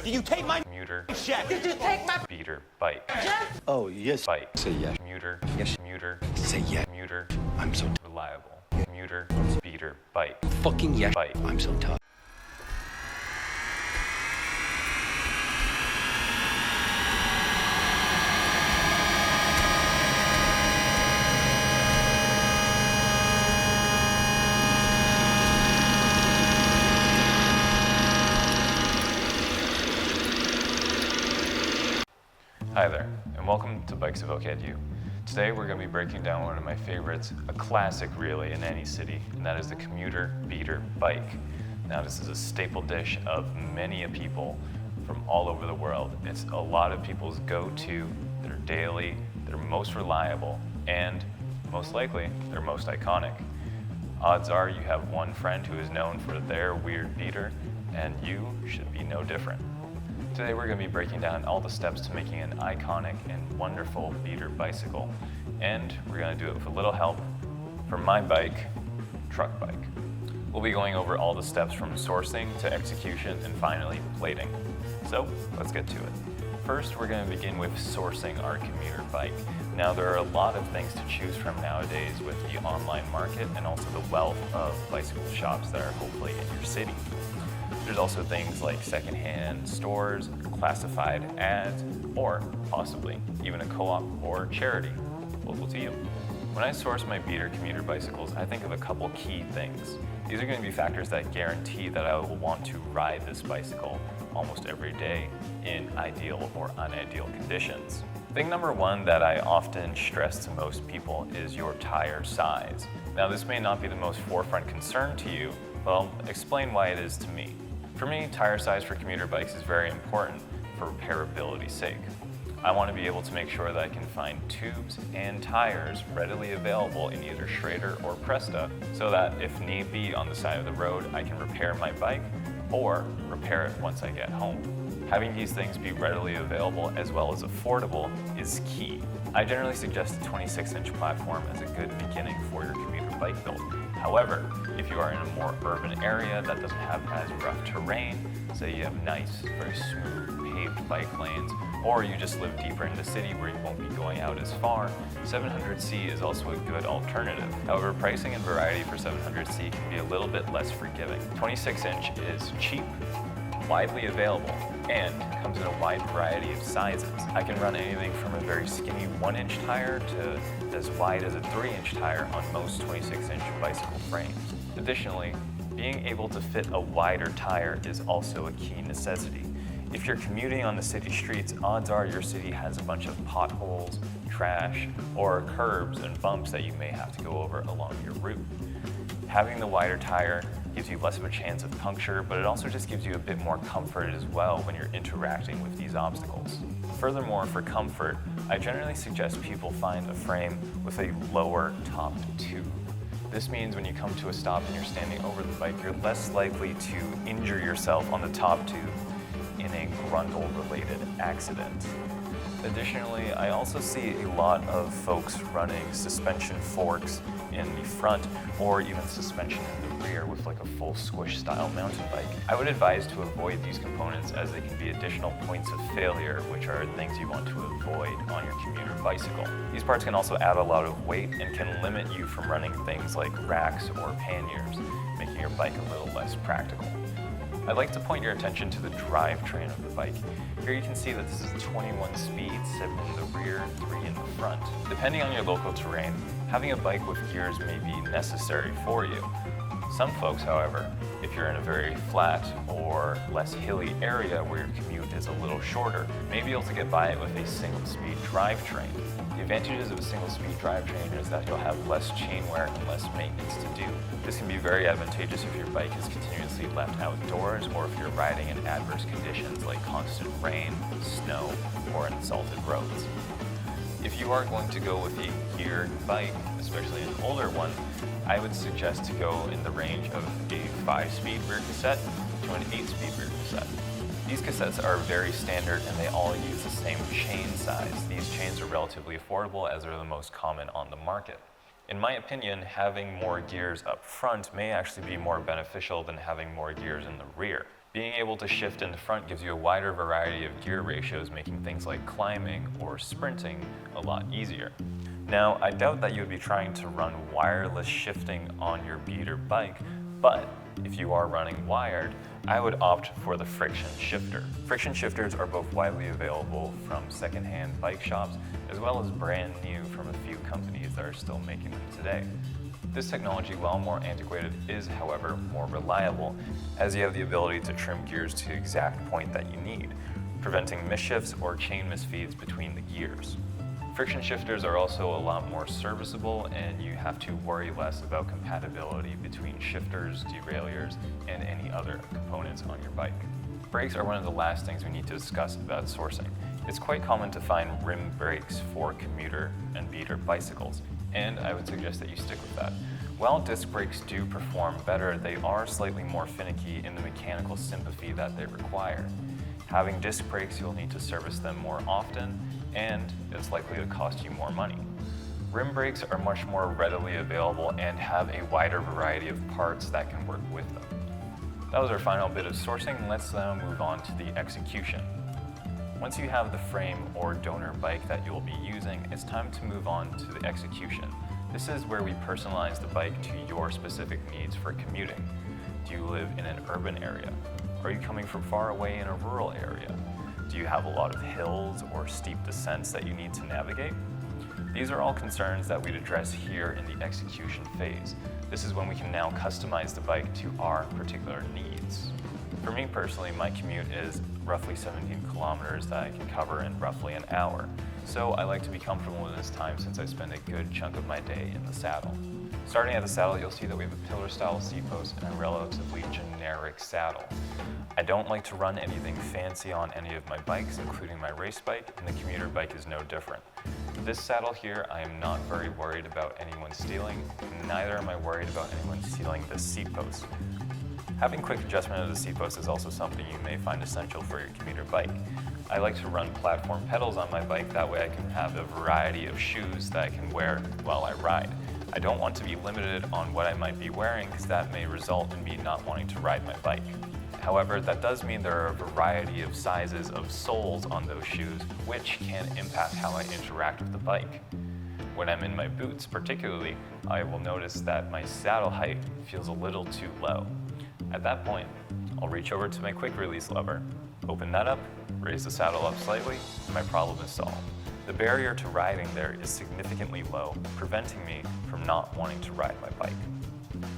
Did you take my Commuter. check? Did you take my Beater. Bike. check? Oh, yes. Bike. Say yes. Commuter. Yes. Commuter. Say yes. Commuter. I'm so Reliable. Commuter. Beater. Bike. fucking yes. Bike. I'm so tough. Hi there, and welcome to Bikes of OCADU. Today we're going to be breaking down one of my favorites, a classic really in any city, and that is the Commuter Beater Bike. Now this is a staple dish of many a people from all over the world. It's a lot of people's go-to, they're daily, they're most reliable, and most likely, they're most iconic. Odds are you have one friend who is known for their weird beater, and you should be no different. Today we're going to be breaking down all the steps to making an iconic and wonderful beater bicycle. And we're going to do it with a little help from my bike, Truck Bike. We'll be going over all the steps from sourcing to execution and finally plating. So let's get to it. First, we're going to begin with sourcing our commuter bike. Now there are a lot of things to choose from nowadays with the online market and also the wealth of bicycle shops that are hopefully in your city. There's also things like secondhand stores, classified ads, or possibly even a co-op or charity local to you. When I source my beater commuter bicycles, I think of a couple key things. These are going to be factors that guarantee that I will want to ride this bicycle almost every day in ideal or unideal conditions. Thing number one that I often stress to most people is your tire size. Now this may not be the most forefront concern to you, but I'll explain why it is to me. For me, tire size for commuter bikes is very important for repairability's sake. I want to be able to make sure that I can find tubes and tires readily available in either Schrader or Presta so that if need be on the side of the road, I can repair my bike or repair it once I get home. Having these things be readily available as well as affordable is key. I generally suggest a 26-inch platform as a good beginning for your commuter bike build. However, if you are in a more urban area that doesn't have as rough terrain, say you have nice, very smooth paved bike lanes, or you just live deeper in the city where you won't be going out as far, 700C is also a good alternative. However, pricing and variety for 700C can be a little bit less forgiving. 26-inch is cheap, widely available, and comes in a wide variety of sizes. I can run anything from a very skinny 1-inch tire to as wide as a 3-inch tire on most 26-inch bicycle frames. Additionally, being able to fit a wider tire is also a key necessity. If you're commuting on the city streets, odds are your city has a bunch of potholes, trash, or curbs and bumps that you may have to go over along your route. Having the wider tire gives you less of a chance of puncture, but it also just gives you a bit more comfort as well when you're interacting with these obstacles. Furthermore, for comfort, I generally suggest people find a frame with a lower top tube. This means when you come to a stop and you're standing over the bike, you're less likely to injure yourself on the top tube in a grundle-related accident. Additionally, I also see a lot of folks running suspension forks in the front or even suspension in the rear with like a full squish style mountain bike. I would advise to avoid these components as they can be additional points of failure, which are things you want to avoid on your commuter bicycle. These parts can also add a lot of weight and can limit you from running things like racks or panniers, making your bike a little less practical. I'd like to point your attention to the drivetrain of the bike. Here you can see that this is 21 speed, 7 in the rear, 3 in the front. Depending on your local terrain, having a bike with gears may be necessary for you. Some folks, however, if you're in a very flat or less hilly area where your commute is a little shorter, may be able to get by it with a single-speed drivetrain. The advantages of a single-speed drivetrain is that you'll have less chain wear and less maintenance to do. This can be very advantageous if your bike is continuously left outdoors or if you're riding in adverse conditions like constant rain, snow, or in salted roads. If you are going to go with a geared bike, especially an older one, I would suggest to go in the range of a 5-speed rear cassette to an 8-speed rear cassette. These cassettes are very standard and they all use the same chain size. These chains are relatively affordable as they're the most common on the market. In my opinion, having more gears up front may actually be more beneficial than having more gears in the rear. Being able to shift in the front gives you a wider variety of gear ratios, making things like climbing or sprinting a lot easier. Now, I doubt that you would be trying to run wireless shifting on your beater bike, but if you are running wired, I would opt for the friction shifter. Friction shifters are both widely available from secondhand bike shops, as well as brand new from a few companies that are still making them today. This technology, while more antiquated, is, however, more reliable, as you have the ability to trim gears to the exact point that you need, preventing misshifts or chain misfeeds between the gears. Friction shifters are also a lot more serviceable, and you have to worry less about compatibility between shifters, derailleurs, and any other components on your bike. Brakes are one of the last things we need to discuss about sourcing. It's quite common to find rim brakes for commuter and beater bicycles, and I would suggest that you stick with that. While disc brakes do perform better, they are slightly more finicky in the mechanical sympathy that they require. Having disc brakes, you'll need to service them more often, and it's likely to cost you more money. Rim brakes are much more readily available and have a wider variety of parts that can work with them. That was our final bit of sourcing. Let's now move on to the execution. Once you have the frame or donor bike that you'll be using, it's time to move on to the execution. This is where we personalize the bike to your specific needs for commuting. Do you live in an urban area? Are you coming from far away in a rural area? Do you have a lot of hills or steep descents that you need to navigate? These are all concerns that we'd address here in the execution phase. This is when we can now customize the bike to our particular needs. For me personally, my commute is roughly 17 kilometers that I can cover in roughly an hour. So I like to be comfortable in this time since I spend a good chunk of my day in the saddle. Starting at the saddle, you'll see that we have a pillar-style seat post and a relatively generic saddle. I don't like to run anything fancy on any of my bikes, including my race bike, and the commuter bike is no different. This saddle here, I am not very worried about anyone stealing, and neither am I worried about anyone stealing the seat post. Having quick adjustment of the seat post is also something you may find essential for your commuter bike. I like to run platform pedals on my bike, that way I can have a variety of shoes that I can wear while I ride. I don't want to be limited on what I might be wearing because that may result in me not wanting to ride my bike. However, that does mean there are a variety of sizes of soles on those shoes, which can impact how I interact with the bike. When I'm in my boots particularly, I will notice that my saddle height feels a little too low. At that point, I'll reach over to my quick release lever, open that up, raise the saddle up slightly, and my problem is solved. The barrier to riding there is significantly low, preventing me from not wanting to ride my bike.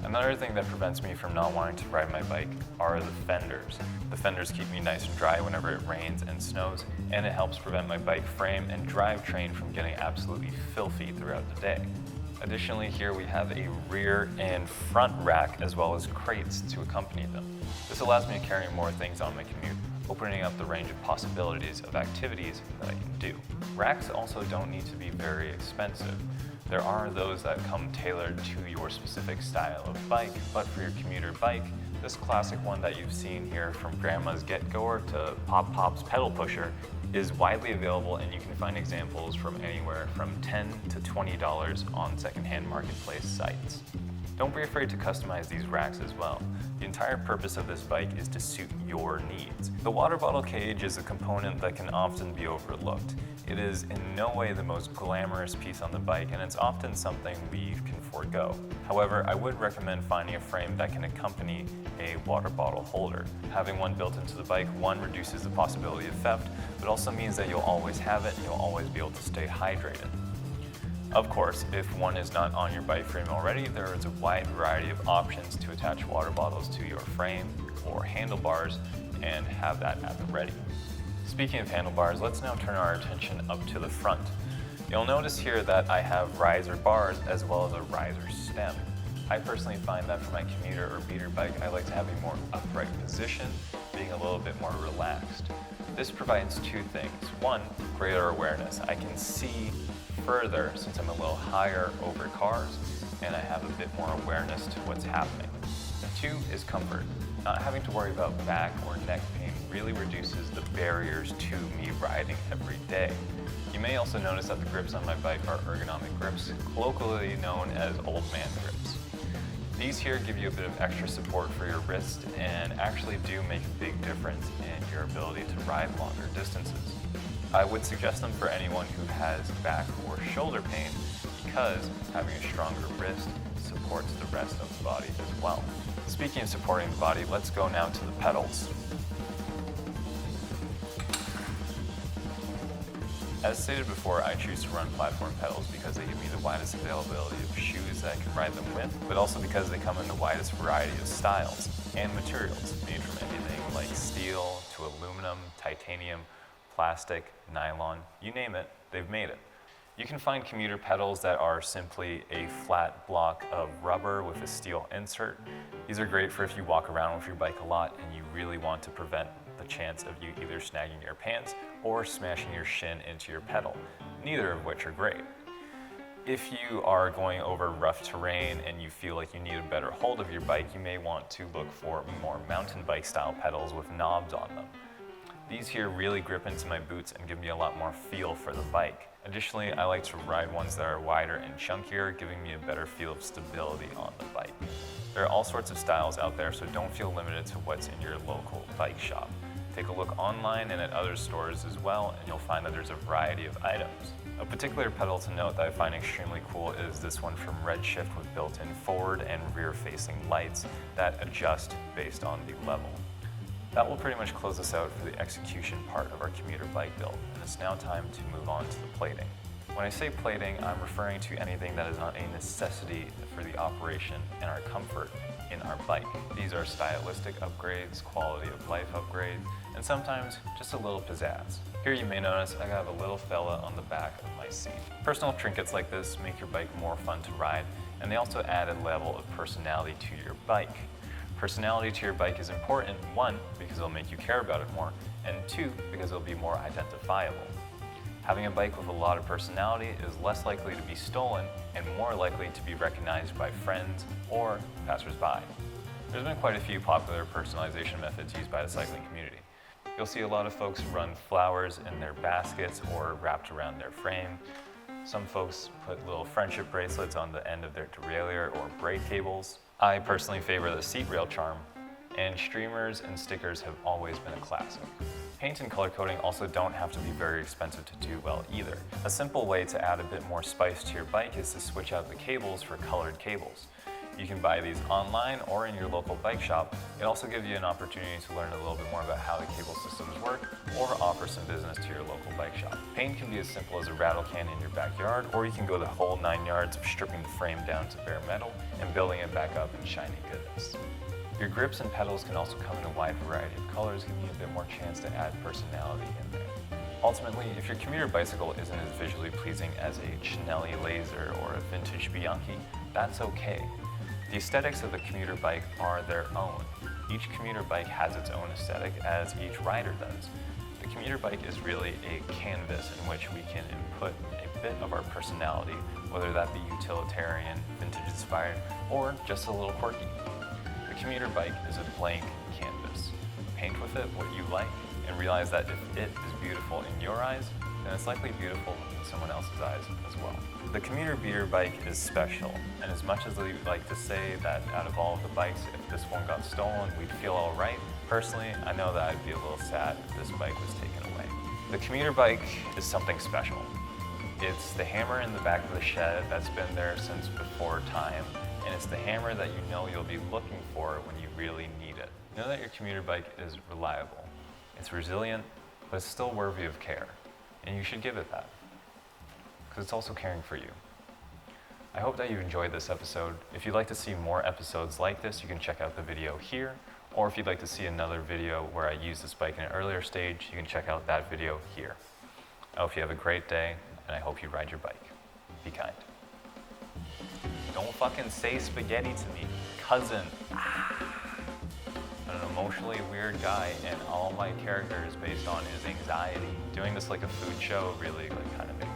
Another thing that prevents me from not wanting to ride my bike are the fenders. The fenders keep me nice and dry whenever it rains and snows, and it helps prevent my bike frame and drivetrain from getting absolutely filthy throughout the day. Additionally, here we have a rear and front rack as well as crates to accompany them. This allows me to carry more things on my commute, opening up the range of possibilities of activities that I can do. Racks also don't need to be very expensive. There are those that come tailored to your specific style of bike, but for your commuter bike, this classic one that you've seen here from Grandma's Get-Goer to Pop Pop's pedal pusher is widely available, and you can find examples from anywhere from $10 to $20 on secondhand marketplace sites. Don't be afraid to customize these racks as well. The entire purpose of this bike is to suit your needs. The water bottle cage is a component that can often be overlooked. It is in no way the most glamorous piece on the bike, and it's often something we can forego. However, I would recommend finding a frame that can accompany a water bottle holder. Having one built into the bike, one, reduces the possibility of theft, but also means that you'll always have it and you'll always be able to stay hydrated. Of course, if one is not on your bike frame already, there is a wide variety of options to attach water bottles to your frame or handlebars and have that at the ready. Speaking of handlebars, let's now turn our attention up to the front. You'll notice here that I have riser bars as well as a riser stem. I personally find that for my commuter or beater bike, I like to have a more upright position, being a little bit more relaxed. This provides two things. One, greater awareness. I can see further since I'm a little higher over cars and I have a bit more awareness to what's happening. Two is comfort. Not having to worry about back or neck pain really reduces the barriers to me riding every day. You may also notice that the grips on my bike are ergonomic grips, colloquially known as old man grips. These here give you a bit of extra support for your wrist and actually do make a big difference in your ability to ride longer distances. I would suggest them for anyone who has back or shoulder pain because having a stronger wrist supports the rest of the body as well. Speaking of supporting the body, let's go now to the pedals. As stated before, I choose to run platform pedals because they give me the widest availability of shoes that I can ride them with, but also because they come in the widest variety of styles and materials, made from anything like steel to aluminum, titanium, plastic, nylon, you name it, they've made it. You can find Commuter pedals that are simply a flat block of rubber with a steel insert. These are great for if you walk around with your bike a lot and you really want to prevent the chance of you either snagging your pants or smashing your shin into your pedal, neither of which are great. If you are going over rough terrain and you feel like you need a better hold of your bike, you may want to look for more mountain bike style pedals with knobs on them. These here really grip into my boots and give me a lot more feel for the bike. Additionally, I like to ride ones that are wider and chunkier, giving me a better feel of stability on the bike. There are all sorts of styles out there, so don't feel limited to what's in your local bike shop. Take a look online and at other stores as well, and you'll find that there's a variety of items. A particular pedal to note that I find extremely cool is this one from Redshift with built-in forward and rear-facing lights that adjust based on the level. That will pretty much close us out for the execution part of our Commuter bike build, and it's now time to move on to the plating. When I say plating, I'm referring to anything that is not a necessity for the operation and our comfort in our bike. These are stylistic upgrades, quality of life upgrades, and sometimes just a little pizzazz. Here you may notice I got a little fella on the back of my seat. Personal trinkets like this make your bike more fun to ride, and they also add a level of personality to your bike. Personality to your bike is important, one, because it'll make you care about it more, and two, because it'll be more identifiable. Having a bike with a lot of personality is less likely to be stolen and more likely to be recognized by friends or passers-by. There's been quite a few popular personalization methods used by the cycling community. You'll see a lot of folks run flowers in their baskets or wrapped around their frame. Some folks put little friendship bracelets on the end of their derailleur or brake cables. I personally favor the seat rail charm, and streamers and stickers have always been a classic. Paint and color coding also don't have to be very expensive to do well either. A simple way to add a bit more spice to your bike is to switch out the cables for colored cables. You can buy these online or in your local bike shop. It also gives you an opportunity to learn a little bit more about how the cable systems work or offer some business to your local bike shop. Paint can be as simple as a rattle can in your backyard, or you can go the whole 9 yards of stripping the frame down to bare metal and building it back up in shiny goodness. Your grips and pedals can also come in a wide variety of colors, giving you a bit more chance to add personality in there. Ultimately, if your Commuter bicycle isn't as visually pleasing as a Cinelli Laser or a vintage Bianchi, that's okay. The aesthetics of the Commuter bike are their own. Each Commuter bike has its own aesthetic, as each rider does. The Commuter bike is really a canvas in which we can input a bit of our personality, whether that be utilitarian, vintage-inspired, or just a little quirky. The Commuter bike is a blank canvas. Paint with it what you like, and realize that if it is beautiful in your eyes, then it's likely beautiful in someone else's eyes as well. The Commuter beater bike is special, and as much as we'd like to say that out of all of the bikes, if this one got stolen, we'd feel all right, personally, I know that I'd be a little sad if this bike was taken away. The Commuter bike is something special. It's the hammer in the back of the shed that's been there since before time, and it's the hammer that you know you'll be looking for when you really need it. Know that your Commuter bike is reliable. It's resilient, but it's still worthy of care, and you should give it that, because it's also caring for you. I hope that you enjoyed this episode. If you'd like to see more episodes like this, you can check out the video here, or if you'd like to see another video where I use this bike in an earlier stage, you can check out that video here. I hope you have a great day, and I hope you ride your bike. Be kind. Don't fucking say spaghetti to me, cousin. I'm an emotionally weird guy, and all my character is based on his anxiety. Doing this like a food show really kind of makes